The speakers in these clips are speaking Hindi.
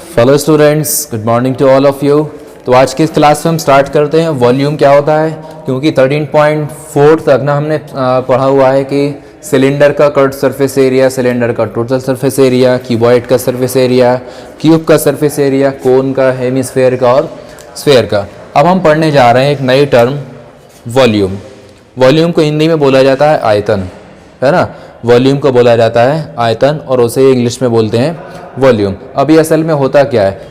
Hello students, good morning to all of you. तो आज की इस क्लास में हम स्टार्ट करते हैं वॉल्यूम क्या होता है, क्योंकि 13.4 तक ना हमने पढ़ा हुआ है कि सिलेंडर का कट सरफेस एरिया, सिलेंडर का टोटल सरफेस एरिया, क्यूबॉइड का सरफेस एरिया, क्यूब का सरफेस एरिया, कोन का, हेमिस्फेयर का और स्फेयर का। अब हम पढ़ने जा रहे हैं एक नई टर्म वॉल्यूम। वॉल्यूम को हिंदी में बोला जाता है आयतन, है ना। वॉल्यूम को बोला जाता है आयतन और उसे इंग्लिश में बोलते हैं वॉल्यूम। अभी असल में होता क्या है,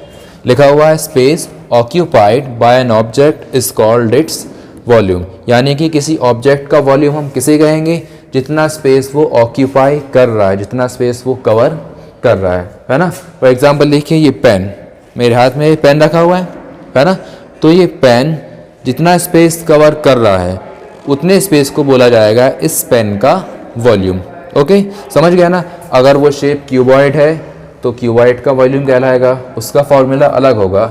लिखा हुआ है space occupied by an object is called its volume. यानी कि किसी ऑब्जेक्ट का वॉल्यूम हम किसे कहेंगे, जितना स्पेस वो ऑक्यूपाई कर रहा है, जितना स्पेस वो कवर कर रहा है ना। फॉर एग्जाम्पल देखिए, ये पेन, मेरे हाथ में पेन रखा हुआ है ना। तो ये पेन जितना स्पेस कवर कर रहा है उतने स्पेस को बोला जाएगा इस पेन का वॉल्यूम। ओके, समझ गया ना। अगर वो शेप क्यूबॉइड है तो क्यूबॉइड का वॉल्यूम कहलाएगा, उसका फॉर्मूला अलग होगा।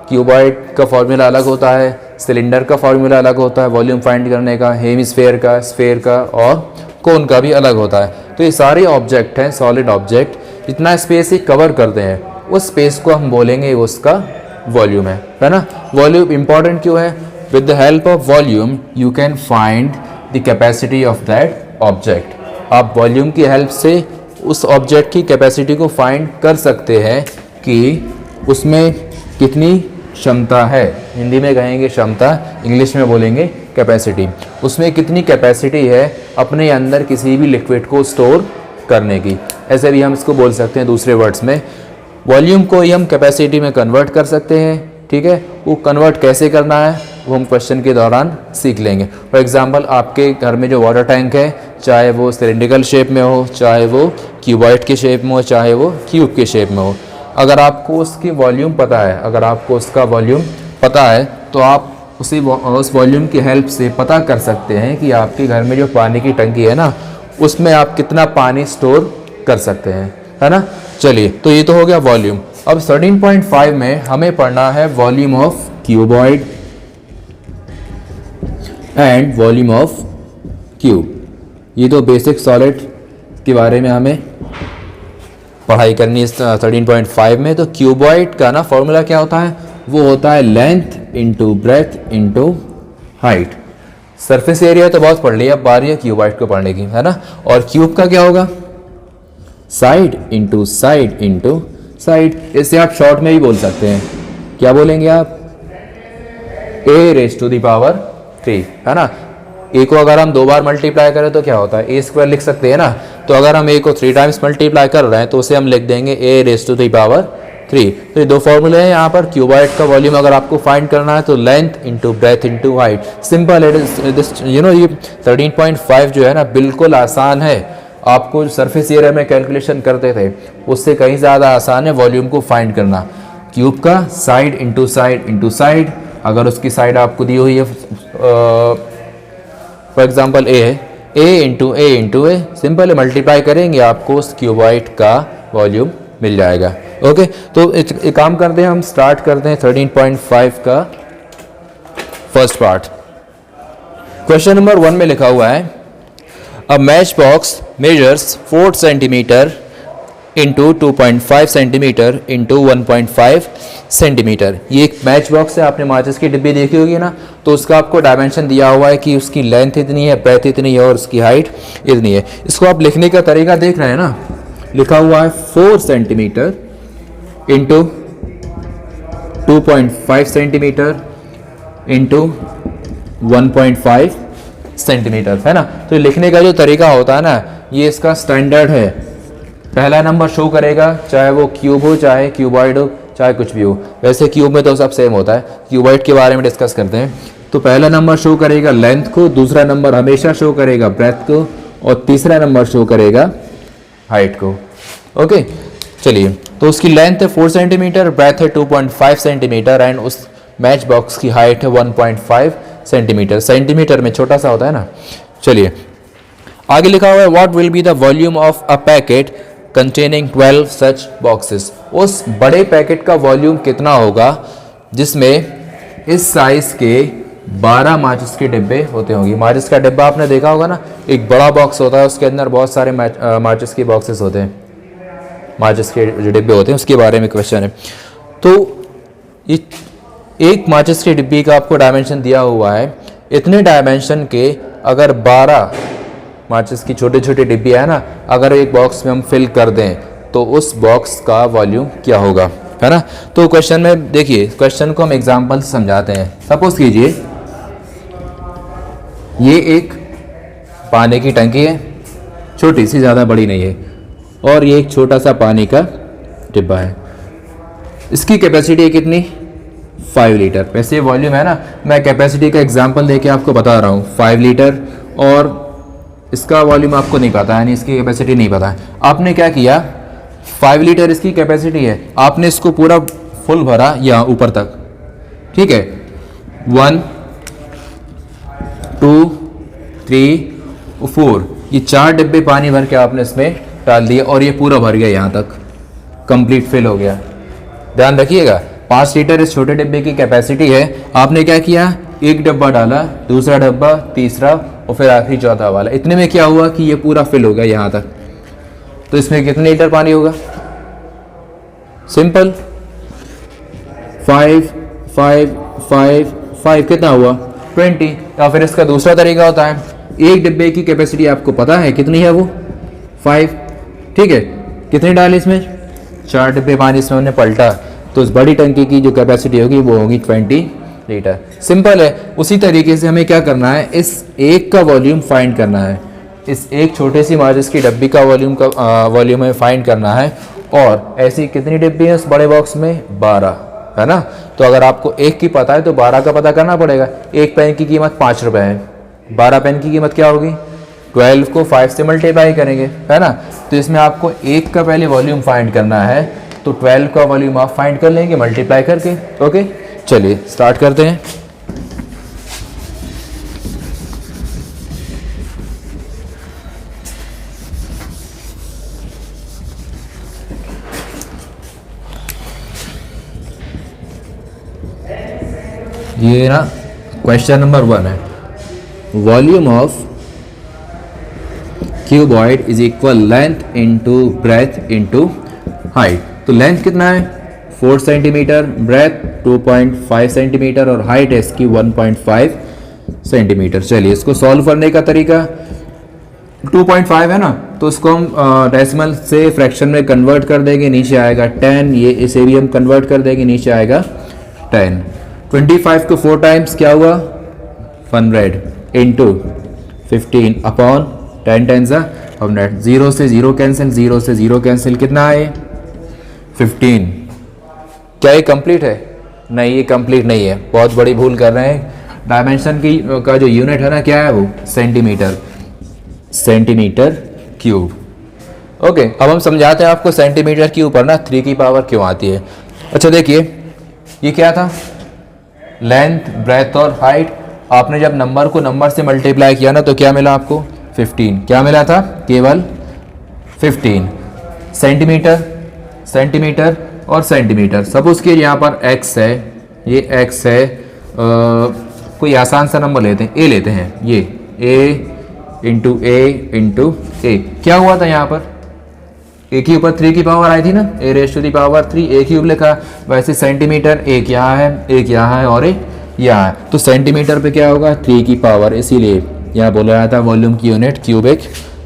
क्यूबॉइड का फॉर्मूला अलग होता है, सिलेंडर का फॉर्मूला अलग होता है वॉल्यूम फाइंड करने का, हेमिस्फेयर का, स्फेयर का और कोन का भी अलग होता है। तो ये सारे ऑब्जेक्ट हैं, सॉलिड ऑब्जेक्ट, जितना स्पेस ही कवर करते हैं उस स्पेस को हम बोलेंगे उसका वॉल्यूम है ना। वॉल्यूम इंपॉर्टेंट क्यों है? With the help of volume you can find the capacity of that object. आप वॉल्यूम की हेल्प से उस ऑब्जेक्ट की कैपेसिटी को फाइंड कर सकते हैं कि उसमें कितनी क्षमता है। हिंदी में कहेंगे क्षमता, इंग्लिश में बोलेंगे कैपेसिटी। उसमें कितनी कैपेसिटी है अपने अंदर किसी भी लिक्विड को स्टोर करने की, ऐसे भी हम इसको बोल सकते हैं दूसरे वर्ड्स में। वॉल्यूम को ही हम कैपेसिटी में कन्वर्ट कर सकते हैं, ठीक है। वो कन्वर्ट कैसे करना है वो हम क्वेश्चन के दौरान सीख लेंगे। फॉर एग्जांपल, आपके घर में जो वाटर टैंक है, चाहे वो सिलेंड्रिकल शेप में हो, चाहे वो क्यूबॉइड के शेप में हो, चाहे वो क्यूब के शेप में हो, अगर आपको उसकी वॉल्यूम पता है, अगर आपको उसका वॉल्यूम पता है तो आप उस वॉल्यूम की हेल्प से पता कर सकते हैं कि आपके घर में जो पानी की टंकी है ना, उसमें आप कितना पानी स्टोर कर सकते हैं, है ना। चलिए, तो ये तो हो गया वॉल्यूम। अब 13.5 में हमें पढ़ना है volume of cuboid and volume of cube. ये तो बेसिक सॉलिड के बारे में हमें पढ़ाई करनी है 13.5 में। तो क्यूबॉइड का ना फॉर्मूला क्या होता है, वो होता है length into breadth into height. Surface area तो बहुत पढ़ लिया, अब बारी है क्यूबॉइड को पढ़ने की, है ना। और क्यूब का क्या होगा, side into side into side. इससे आप शॉर्ट में भी बोल सकते हैं, क्या बोलेंगे आप, a raise to the power 3, है ना। a को अगर हम 2 बार मल्टीप्लाई करें तो क्या होता है, a स्क्वायर लिख सकते हैं ना। तो अगर हम a को 3 टाइम्स मल्टीप्लाई कर रहे हैं तो उसे हम लिख देंगे a raise to the power 3। तो ये 2 फॉर्मूले हैं यहाँ पर। क्यूबॉइड का वॉल्यूम अगर आपको फाइंड करना है तो length into breadth into height. Simple it is this, you know. ये 13.5 जो है ना बिल्कुल आसान है। आपको सरफेस एरिया में कैलकुलेशन करते थे उससे कहीं ज़्यादा आसान है वॉल्यूम को फाइंड करना। क्यूब का side into side into side, अगर उसकी साइड आपको दी हुई है, फॉर एग्जांपल ए है, ए इंटू ए, सिंपल है, मल्टीप्लाई करेंगे आपको उस क्यूबॉइड का वॉल्यूम मिल जाएगा। ओके, तो एक काम करते हैं, हम स्टार्ट करते हैं 13.5 का फर्स्ट पार्ट। क्वेश्चन नंबर 1 में लिखा हुआ है, A matchbox measures 4 centimeter into 2.5 centimeter into 1.5 centimetre. ये एक मैच बॉक्स है, आपने माचिस की डिब्बी देखी होगी ना, तो उसका आपको डायमेंशन दिया हुआ है कि उसकी लेंथ इतनी है, ब्रेथ इतनी है और उसकी हाइट इतनी है। इसको आप लिखने का तरीका देख रहे हैं ना, लिखा हुआ है 4 centimetre into 2.5 centimetre into 1.5 centimetre, है ना। तो लिखने का जो तरीका होता है ना, ये इसका स्टैंडर्ड है। पहला नंबर शो करेगा, चाहे वो क्यूब हो, चाहे क्यूबॉइड हो, चाहे कुछ भी हो। वैसे क्यूब में तो सब सेम होता है, क्यूबॉइड के बारे में डिस्कस करते हैं। तो पहला नंबर शो करेगा लेंथ को, दूसरा नंबर हमेशा शो करेगा ब्रेथ को और तीसरा नंबर शो करेगा हाइट को। ओके, चलिए, तो उसकी लेंथ है 4 सेंटीमीटर, ब्रेथ है 2.5 सेंटीमीटर एंड उस मैच बॉक्स की हाइट है 1.5 सेंटीमीटर। सेंटीमीटर में छोटा सा होता है ना। चलिए, आगे लिखा हुआ है what will be the volume of a packet containing 12 such boxes. उस बड़े पैकेट का वॉल्यूम कितना होगा जिसमें इस साइज के 12 माचिस के डिब्बे होते होंगे। माचिस का डिब्बा आपने देखा होगा ना, एक बड़ा बॉक्स होता है, उसके अंदर बहुत सारे माचिस के बॉक्सेस होते हैं, माचिस के जो डिब्बे होते हैं उसके बारे में क्वेश्चन है। तो ये एक माचिस की डिब्बी का आपको डायमेंशन दिया हुआ है, इतने डायमेंशन के अगर 12 माचिस की छोटी छोटी डिब्बी है ना, अगर एक बॉक्स में हम फिल कर दें तो उस बॉक्स का वॉल्यूम क्या होगा, है ना। तो क्वेश्चन में देखिए, क्वेश्चन को हम एग्जांपल से समझाते हैं। सपोज कीजिए ये एक पानी की टंकी है, छोटी सी, ज़्यादा बड़ी नहीं है, और ये एक छोटा सा पानी का डिब्बा है। इसकी कैपेसिटी है कितनी, 5 लीटर। वैसे वॉल्यूम है ना, मैं कैपेसिटी का एग्जांपल देके आपको बता रहा हूँ, 5 लीटर, और इसका वॉल्यूम आपको नहीं पता है, यानी इसकी कैपेसिटी नहीं पता है। आपने क्या किया, 5 लीटर इसकी कैपेसिटी है, आपने इसको पूरा फुल भरा यहाँ ऊपर तक, ठीक है। 1 2 3 4, ये 4 डिब्बे पानी भर के आपने इसमें डाल दिए और ये पूरा भर गया, यहाँ तक कंप्लीट फिल हो गया। ध्यान रखिएगा, 5 लीटर इस छोटे डिब्बे की कैपेसिटी है। आपने क्या किया, एक डब्बा डाला, दूसरा डब्बा, तीसरा, और फिर आखिरी चौथा वाला। इतने में क्या हुआ कि ये पूरा फिल हो गया यहाँ तक। तो इसमें कितने लीटर पानी होगा, सिंपल, 5 5 5 5, कितना हुआ, 20। या फिर इसका दूसरा तरीका होता है, एक डिब्बे की कैपेसिटी आपको पता है कितनी है, वो 5, ठीक है। कितने डाले इसमें, 4 डिब्बे पानी इसमें हमने पलटा, तो इस बड़ी टंकी की जो कैपेसिटी होगी वो होगी 20 लीटर। सिंपल है। उसी तरीके से हमें क्या करना है, इस एक का वॉल्यूम फाइंड करना है, इस एक छोटे सी माचिस की डब्बी का वॉल्यूम हमें फाइंड करना है। और ऐसी कितनी डिब्बी है उस बड़े बॉक्स में, 12, है ना। तो अगर आपको एक की पता है तो 12 का पता करना पड़ेगा। एक पेन की कीमत 5 रुपये है, 12 पेन की कीमत क्या होगी, 12 को 5 से मल्टीप्लाई करेंगे, है ना। तो इसमें आपको एक का पहले वॉल्यूम फाइंड करना है, तो 12 का वॉल्यूम आप फाइंड कर लेंगे मल्टीप्लाई करके। ओके, चलिए स्टार्ट करते हैं। ये ना क्वेश्चन नंबर 1 है, volume of cuboid is equal length into breadth into height. तो लेंथ कितना है, 4 सेंटीमीटर, ब्रेथ 2.5 सेंटीमीटर, और हाइट है इसकी 1.5 सेंटीमीटर। चलिए इसको सॉल्व करने का तरीका, 2.5 है ना, तो इसको हम डेसिमल से फ्रैक्शन में कन्वर्ट कर देंगे, नीचे आएगा 10, ये इसे भी हम कन्वर्ट कर देंगे, नीचे आएगा 10। 25 को 4 टाइम्स क्या हुआ, 100 इंटू 15 अपॉन 10 10 100। 0 से 0 कैंसिल, 0 से 0 कैंसिल, कितना है 15। क्या ये कंप्लीट है, नहीं ये कंप्लीट नहीं है, बहुत बड़ी भूल कर रहे हैं। डायमेंशन की का जो यूनिट है ना, क्या है वो, सेंटीमीटर, सेंटीमीटर क्यूब। ओके, अब हम समझाते हैं आपको सेंटीमीटर क्यूब पर ना 3 की पावर क्यों आती है। अच्छा देखिए, ये क्या था, लेंथ, ब्रेथ और हाइट। आपने जब नंबर को नंबर से मल्टीप्लाई किया ना, तो क्या मिला आपको, 15। क्या मिला था, केवल 15। सेंटीमीटर, सेंटीमीटर और सेंटीमीटर। सपोज कि यहाँ पर x है, ये x है, कोई आसान सा नंबर लेते हैं, a लेते हैं, ये a इंटू ए। क्या हुआ था यहाँ पर, a के ऊपर 3 की पावर आई थी ना, a⁻³ a क्यूब लिखा। वैसे सेंटीमीटर एक यहाँ है, एक यहाँ है और एक यहाँ है, तो सेंटीमीटर पे क्या होगा, 3 की पावर। इसीलिए यहाँ बोला जाता है वॉल्यूम की यूनिट क्यूबिक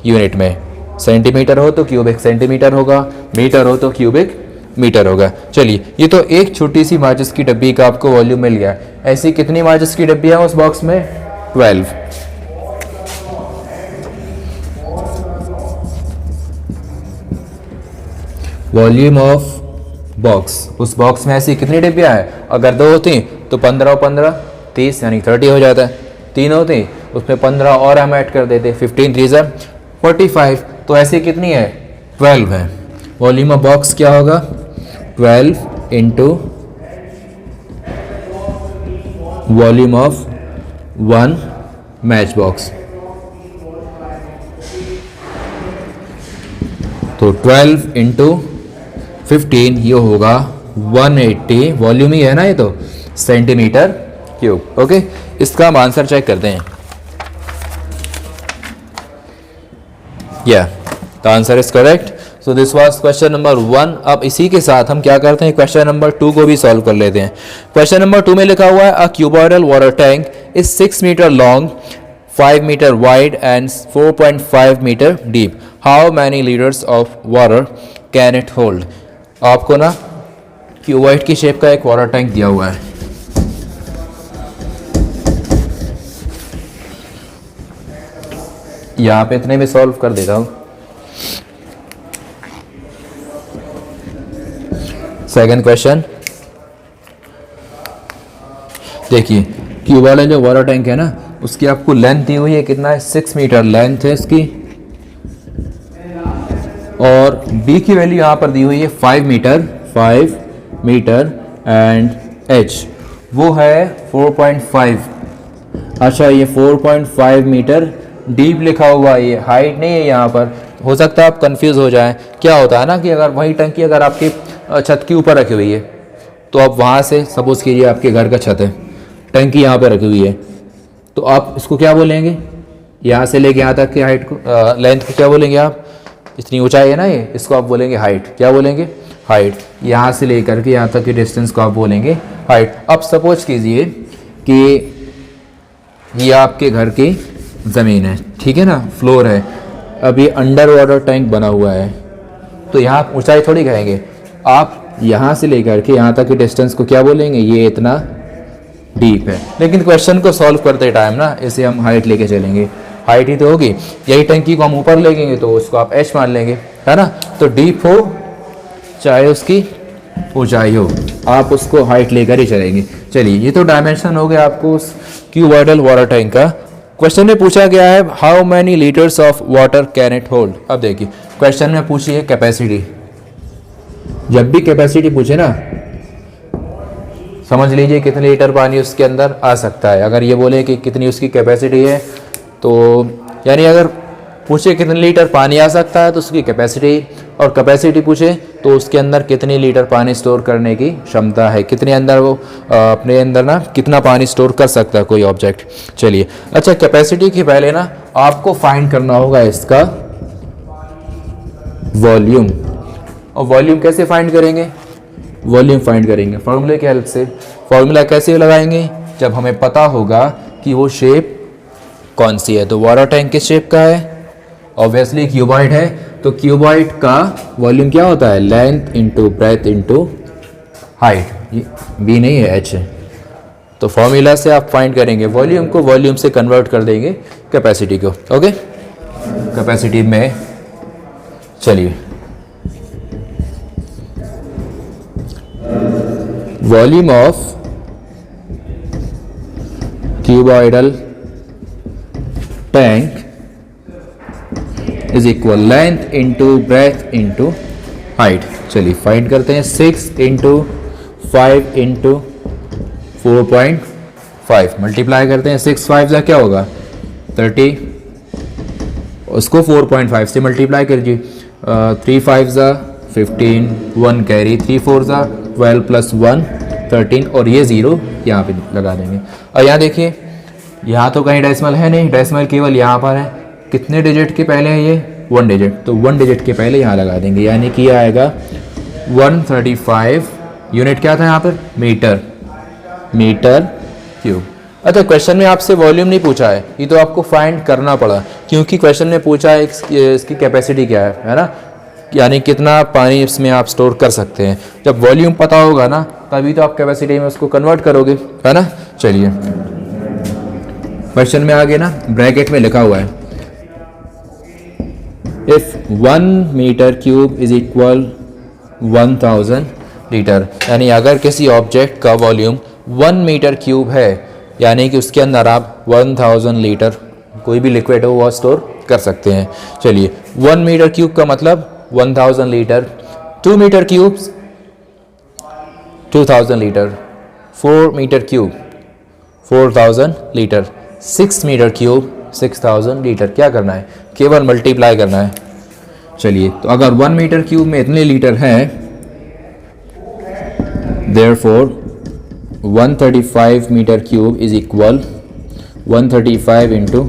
यूनिट में, सेंटीमीटर हो तो क्यूबिक सेंटीमीटर होगा, मीटर हो तो क्यूबिक मीटर होगा। चलिए, ये तो एक छोटी सी माचिस की डब्बी का आपको वॉल्यूम मिल गया। ऐसी कितनी माचिस की डब्बी है उस बॉक्स में, 12। वॉल्यूम ऑफ बॉक्स, उस बॉक्स में ऐसी कितनी डिब्बियाँ हैं, अगर 2 होती तो 15 और 15 30, यानी 30 हो जाता है। 3 होती उसमें 15 और हम ऐड कर देते, 15 3 45। तो ऐसी कितनी है, 12 है। वॉल्यूम ऑफ बॉक्स क्या होगा, 12 into volume of 1 match box. तो 12 इंटू 15, ये होगा 180, वॉल्यूम ही है ना ये, तो सेंटीमीटर क्यूब। ओके, इसका हम आंसर चेक करते हैं। या द आंसर इज करेक्ट। तो दिस वाज क्वेश्चन नंबर 1। अब इसी के साथ हम क्या करते हैं, क्वेश्चन नंबर 2 को भी सॉल्व कर लेते हैं। क्वेश्चन नंबर 2 में लिखा हुआ है a cuboidal water tank is 6 metre long, 5 metre wide and 4.5 metre deep. How many litres of water can it hold. आपको ना क्यूबॉइड की शेप का एक वाटर टैंक दिया हुआ है। यहाँ पे इतने में सॉल्व कर देता हूँ। सेकंड क्वेश्चन देखिए, क्यूबॉइड जो वाटर टैंक है ना, उसकी आपको लेंथ दी हुई है, कितना है, 6 मीटर लेंथ है इसकी, और b की वैल्यू यहाँ पर दी हुई है 5 मीटर एंड h वो है 4.5। अच्छा, ये 4.5 मीटर डीप लिखा हुआ है, ये हाइट नहीं है यहाँ पर। हो सकता है आप कंफ्यूज हो जाएं। क्या होता है ना कि अगर वही टंकी अगर आपकी छत के ऊपर रखी हुई है, तो आप वहाँ से सपोज कीजिए आपके घर का छत है, टंकी यहाँ पर रखी हुई है, तो आप इसको क्या बोलेंगे, यहाँ से लेके यहाँ तक की हाइट को, लेंथ को क्या बोलेंगे आप, इतनी ऊंचाई है ना ये, इसको आप बोलेंगे हाइट। क्या बोलेंगे, हाइट। यहाँ से लेकर के यहाँ तक की डिस्टेंस को आप बोलेंगे हाइट। अब सपोज कीजिए कि ये आपके घर की ज़मीन है, ठीक है ना, फ्लोर है। अब ये अंडर वाटर टैंक बना हुआ है, तो यहाँ ऊंचाई थोड़ी कहेंगे आप, यहाँ से लेकर के यहाँ तक की डिस्टेंस को क्या बोलेंगे, ये इतना डीप है। लेकिन क्वेश्चन को सॉल्व करते टाइम ना इसे हम हाइट लेके चलेंगे, हाइट ही तो होगी। यही टंकी को हम ऊपर लेंगे तो उसको आप एच मान लेंगे, है ना। तो डीप हो चाहे उसकी ऊंचाई हो, आप उसको हाइट लेकर ही चलेंगे। चलिए, ये तो डायमेंशन हो गया आपको उस क्यूबॉइडल वाटर टैंक का। क्वेश्चन में पूछा गया है how many litres of water can it hold. अब देखिए, क्वेश्चन में पूछी है कैपेसिटी। जब भी कैपेसिटी पूछे ना, समझ लीजिए कितने लीटर पानी उसके अंदर आ सकता है। अगर ये बोले कि कितनी उसकी कैपेसिटी है, तो यानी अगर पूछे कितने लीटर पानी आ सकता है तो उसकी कैपेसिटी, और कैपेसिटी पूछे तो उसके अंदर कितने लीटर पानी स्टोर करने की क्षमता है, कितने अंदर वो अपने अंदर ना कितना पानी स्टोर कर सकता है कोई ऑब्जेक्ट। चलिए, अच्छा, कैपेसिटी के पहले ना आपको फाइंड करना होगा इसका वॉल्यूम। और वॉल्यूम कैसे फाइंड करेंगे, वॉल्यूम फाइंड करेंगे फॉर्मूले की हेल्प से। फॉर्मूला कैसे लगाएंगे, जब हमें पता होगा कि वो शेप कौन सी है। तो वाटर टैंक किस शेप का है, ऑब्वियसली क्यूबॉइड है, तो क्यूबॉइड का वॉल्यूम क्या होता है, length into breadth into height. ये बी नहीं है, एच है। तो फॉर्मूला से आप फाइंड करेंगे वॉल्यूम को, वॉल्यूम से कन्वर्ट कर देंगे कैपेसिटी को। ओके, कैपेसिटी में चलिए, volume of cuboidal tank is equal length into breadth into height. चलिए फाइंड करते हैं, 6 इंटू 5 इंटू 4.5 मल्टीप्लाई करते हैं। 6 5 का क्या होगा 30, उसको 4.5 से मल्टीप्लाई करिए। 3 5 15, 1 कैरी, 3 4 12 प्लस 1 13, और ये 0 यहाँ पे लगा देंगे। और यहाँ देखिए, यहाँ तो कहीं डेसिमल है नहीं, डेसिमल केवल यहाँ पर है। कितने डिजिट के पहले है ये, 1 डिजिट, तो 1 डिजिट के पहले यहाँ लगा देंगे, यानी कि आएगा 135 यूनिट। क्या था यहाँ पर, मीटर क्यूब। अच्छा, क्वेश्चन में आपसे वॉल्यूम नहीं पूछा है, ये तो आपको फाइंड करना पड़ा, क्योंकि क्वेश्चन में पूछा है इसकी कैपेसिटी क्या है ना, यानी कितना पानी इसमें आप स्टोर कर सकते हैं। जब वॉल्यूम पता होगा ना, तभी तो आप कैपेसिटी में उसको कन्वर्ट करोगे, है ना। चलिए, क्वेश्चन में आगे ना ब्रैकेट में लिखा हुआ है if 1 metre cube is equal 1000 litre, यानी अगर किसी ऑब्जेक्ट का वॉल्यूम 1 मीटर क्यूब है, यानी कि उसके अंदर आप 1000 लीटर कोई भी लिक्विड हो वो स्टोर कर सकते हैं। चलिए, 1 मीटर क्यूब का मतलब 1000 litre, 2 metre cube 2000 litre, 4 metre cube 4000 litre, 6 metre cube 6000 litre. क्या करना है, केवल मल्टीप्लाई करना है। चलिए, तो अगर 1 मीटर क्यूब में इतने लीटर हैं, therefore 135 metre cube is equal 135 into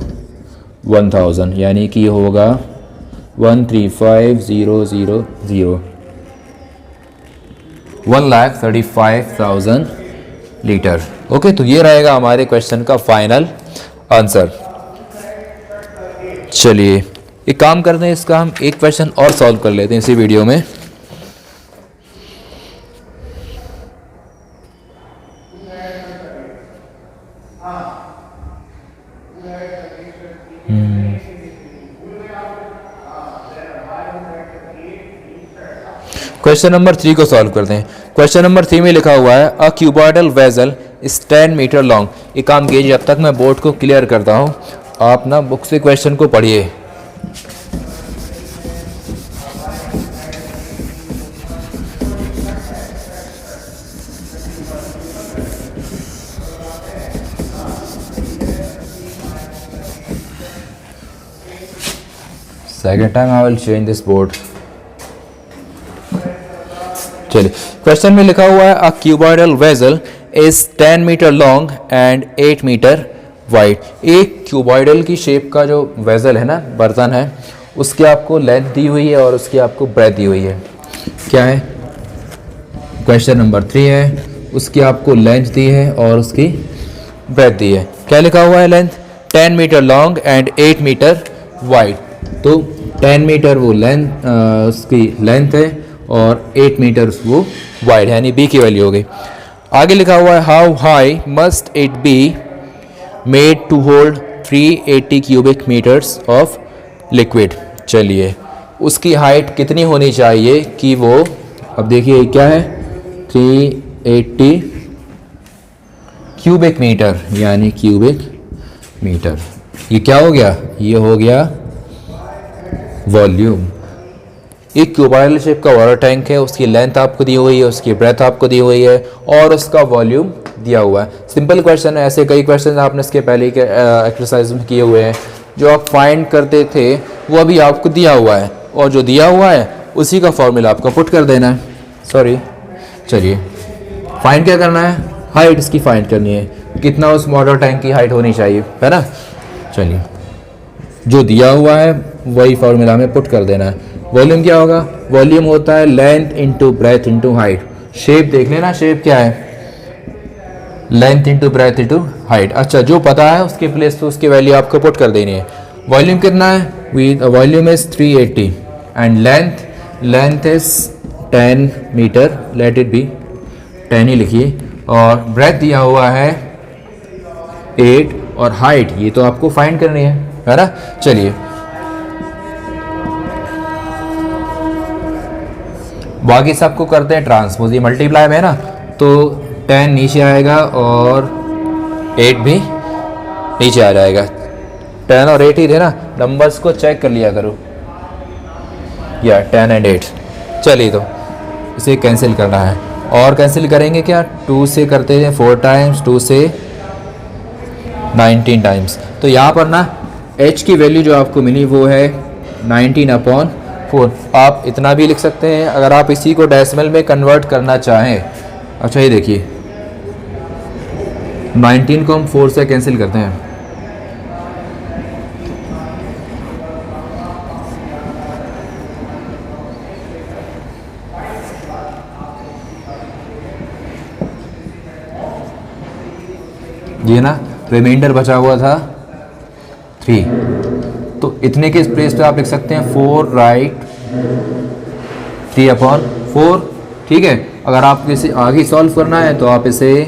1000, यानी कि होगा 135,000 1,35,000 लीटर। ओके, तो ये रहेगा हमारे क्वेश्चन का फाइनल आंसर। चलिए एक काम करते हैं, इसका हम एक क्वेश्चन और सॉल्व कर लेते हैं इसी वीडियो में। क्वेश्चन नंबर 3 को सॉल्व करते हैं। क्वेश्चन नंबर 3 में लिखा हुआ है a cuboidal vessel is 10 metre long. एक काम कीजिए, जब तक मैं बोर्ड को क्लियर करता हूँ आप ना बुक से क्वेश्चन को पढ़िए। Second time I will change this board. चलिए, क्वेश्चन में लिखा हुआ है a cuboidal vessel is 10 metre long and 8 metre wide. एक क्यूबॉइडल की शेप का जो वेसल है ना, बर्तन है, उसकी आपको लेंथ दी हुई है और उसकी आपको ब्रेथ दी हुई है। क्या है? क्वेश्चन नंबर 3 है, उसकी आपको लेंथ दी है और उसकी ब्रेथ दी है। क्या लिखा हुआ है? Length 10 metre long and 8 metre wide. तो 10 मीटर वो लेंथ उसकी लेंथ है और 8 मीटर वो वाइड है, यानी बी की वैल्यू हो गई। आगे लिखा हुआ है how high must it be made to hold 380 cubic metres of liquid. चलिए, उसकी हाइट कितनी होनी चाहिए कि वो, अब देखिए क्या है, 380 क्यूबिक मीटर, यानी क्यूबिक मीटर। ये क्या हो गया? ये हो गया वॉल्यूम। एक क्यूबॉइडल शेप का वाटर टैंक है, उसकी लेंथ आपको दी हुई है, उसकी ब्रेथ आपको दी हुई है और उसका वॉल्यूम दिया हुआ है। सिंपल क्वेश्चन है, ऐसे कई क्वेश्चन आपने इसके पहले के एक्सरसाइज में किए हुए हैं। जो आप फाइंड करते थे वो अभी आपको दिया हुआ है और जो दिया हुआ है उसी का फॉर्मूला आपको पुट कर देना है। सॉरी, चलिए फाइंड क्या करना है? हाइट इसकी फाइंड करनी है, कितना उस वाटर टैंक की हाइट होनी चाहिए, है ना। चलिए, जो दिया हुआ है वही फॉर्मूला में पुट कर देना है। वॉल्यूम क्या होगा? वॉल्यूम होता है length into breadth into height. Shape देख लेना, शेप क्या है? Length into breadth into height. अच्छा, जो पता है उसके प्लेस पे उसकी वैल्यू आपको पुट कर देनी है। वॉल्यूम कितना है? Volume is 380 and length is 10 metre, let it be 10 ही लिखिए, और ब्रेथ दिया हुआ है 8 और हाइट ये तो आपको फाइंड करनी है ना। चलिए, बाकी सबको करते हैं ट्रांसपोज। ये मल्टीप्लाई में है ना, तो 10 नीचे आएगा और 8 भी नीचे आ जाएगा। 10 और 8 ही थे ना, नंबर्स को चेक कर लिया करो, या 10 एंड 8। चलिए, तो इसे कैंसिल करना है और कैंसिल करेंगे क्या? 2 से करते हैं 4 टाइम्स, 2 से 19 टाइम्स। तो यहाँ पर ना h की वैल्यू जो आपको मिली वो है 19/4। आप इतना भी लिख सकते हैं अगर आप इसी को डेसिमल में कन्वर्ट करना चाहें। अच्छा, ये देखिए 19 को हम 4 से कैंसिल करते हैं, ये ना रिमाइंडर बचा हुआ था 3, तो इतने के प्लेस पे आप लिख सकते हैं 4 राइट 3/4। ठीक है, अगर आप इसे आगे सॉल्व करना है तो आप इसे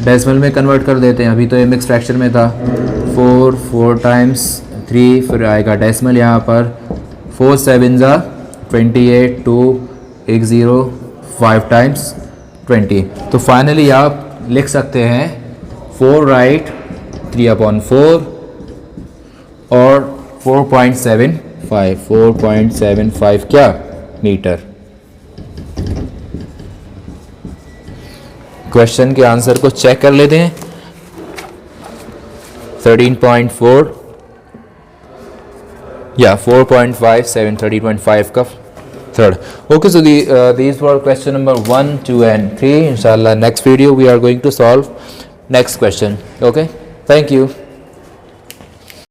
डेसिमल में कन्वर्ट कर देते हैं। अभी तो ये मिक्स फ्रैक्शन में था। 4 टाइम्स 3, फिर आएगा डेसिमल यहाँ पर 4 7 ज़ा 28, 2 1 0 5 टाइम्स 20। तो फाइनली आप लिख सकते हैं 4 राइट 3/4 और 4.75 क्या मीटर। क्वेश्चन के आंसर को चेक कर लेते हैं। 13.4 या 4.57, 13.5 का third. Okay, so these were question number 1, 2 and 3. Inshallah, next video we are going to solve next question. Okay, thank you.